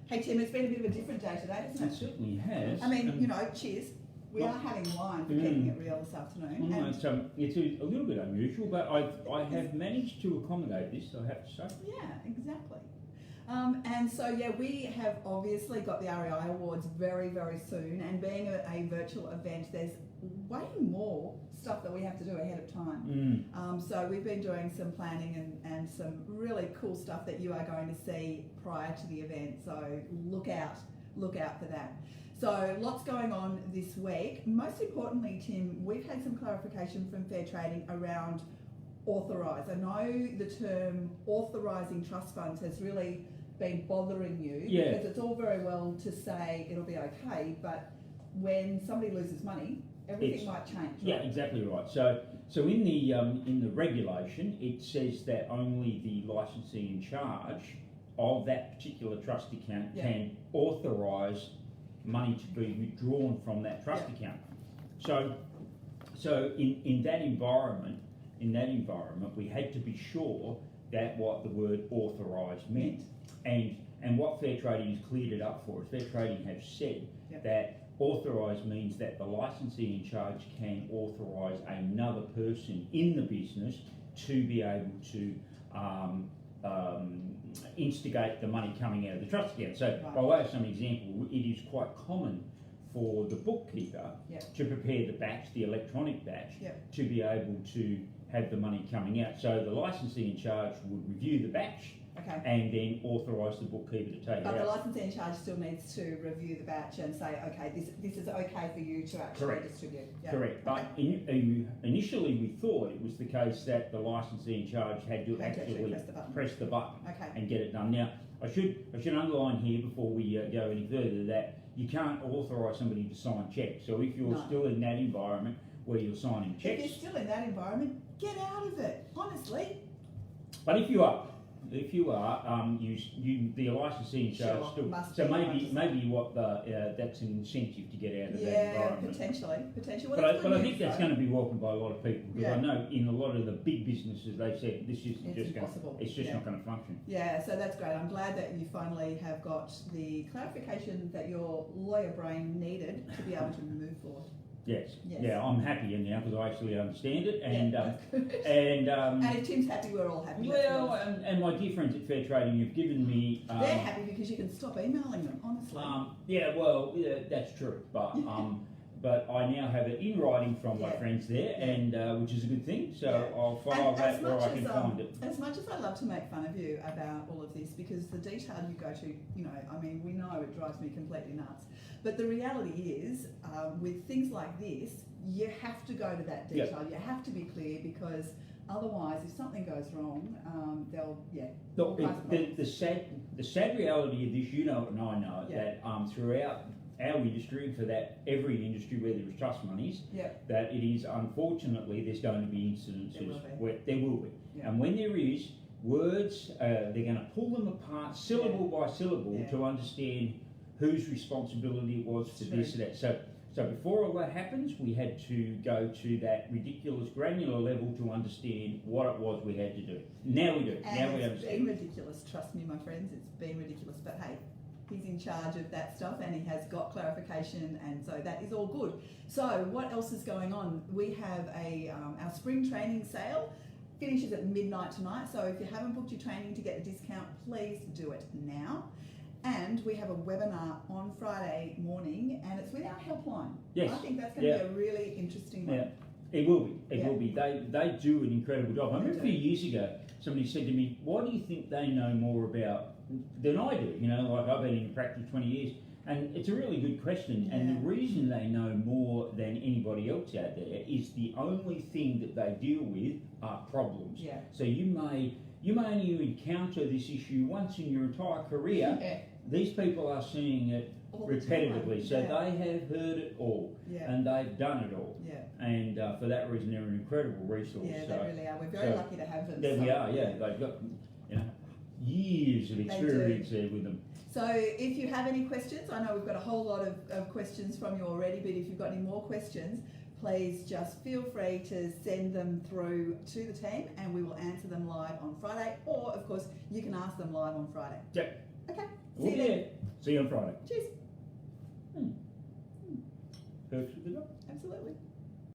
Hey Tim, it's been a bit of a different day today, hasn't It it? certainly has. I mean, cheers. We are having wine for keeping it real this afternoon. No, it's a little bit unusual, but I have managed to accommodate this, I have to say. Yeah, exactly. And so, we have obviously got the REI Awards very, very soon, and being a virtual event, there's way more stuff that we have to do ahead of time. So we've been doing some planning and some really cool stuff that you are going to see prior to the event, so look out for that. So lots going on this week. Most importantly, Tim, we've had some clarification from Fair Trading around authorised. I know the term authorising trust funds has really been bothering you because it's all very well to say it'll be okay, but when somebody loses money, everything might change. Right? Yeah, exactly right. So in the regulation, it says that only the licensee in charge of that particular trust account can authorise money to be withdrawn from that trust account. So in that environment, we had to be sure that what the word authorised meant. And what Fair Trading has cleared it up for us, Fair Trading have said that authorised means that the licensee in charge can authorise another person in the business to be able to instigate the money coming out of the trust account. So by way of some example, it is quite common for the bookkeeper to prepare the batch, the electronic batch, to be able to have the money coming out. So the licensee in charge would review the batch and then authorise the bookkeeper to take it out. But the licensee in charge still needs to review the batch and say, okay, this is okay for you to actually distribute. Yeah. Correct. But initially we thought it was the case that the licensee in charge had to actually press the button and get it done. Now, I should underline here before we go any further that you can't authorise somebody to sign checks. So if you're still in that environment where you're signing checks... If you're still in that environment, get out of it, honestly. But if you are, the licensee in charge still. So maybe that's an incentive to get out of that environment. Potentially. Well, but I think that's going to be welcomed by a lot of people because I know in a lot of the big businesses they said this is just not going to function. Yeah, so that's great. I'm glad that you finally have got the clarification that your lawyer brain needed to be able to move forward. Yes. Yeah, I'm happier now because I actually understand it, and and if Tim's happy, we're all happy. Well, and my dear friends at Fair Trading have given me. They're happy because you can stop emailing them, honestly. That's true, but I now have it in writing from my friends there, and which is a good thing. So I'll file that where I can find it. As much as I love to make fun of you about all of this, because the detail you go to, we know it drives me completely nuts. But the reality is, with things like this, you have to go to that detail. You have to be clear because otherwise, if something goes wrong, the sad reality of this, and I know that throughout our industry, and for that every industry where there is trust monies, that it is unfortunately there's going to be incidences where there will be, and when there is words, they're going to pull them apart syllable by syllable to understand whose responsibility it was for this and that. So before all that happens, we had to go to that ridiculous granular level to understand what it was we had to do. Now we do. Now we understand. It's been ridiculous, trust me, my friends. It's been ridiculous, but hey, he's in charge of that stuff and he has got clarification, and so that is all good. So what else is going on? We have our spring training sale finishes at midnight tonight, so if you haven't booked your training to get a discount, please do it now. And we have a webinar on Friday morning, and it's with our helpline. Yes. I think that's going to be a really interesting one. Yeah, it will be. It will be. They do an incredible job. I remember a few years ago, somebody said to me, "Why do you think they know more about than I do?" Like I've been in practice 20 years, and it's a really good question. And the reason they know more than anybody else out there is the only thing that they deal with are problems. Yeah. So you may only encounter this issue once in your entire career. Yeah. These people are seeing it all repetitively, so they have heard it all, and they've done it all. Yeah. And for that reason, they're an incredible resource. Yeah, they really are. We're very lucky to have them. There we are. Yeah, they've got years of experience there with them. So if you have any questions, I know we've got a whole lot of questions from you already, but if you've got any more questions, please just feel free to send them through to the team and we will answer them live on Friday, or of course you can ask them live on Friday. Yep. Okay. See you then. See you on Friday. Cheers. Perks with the dog. Absolutely.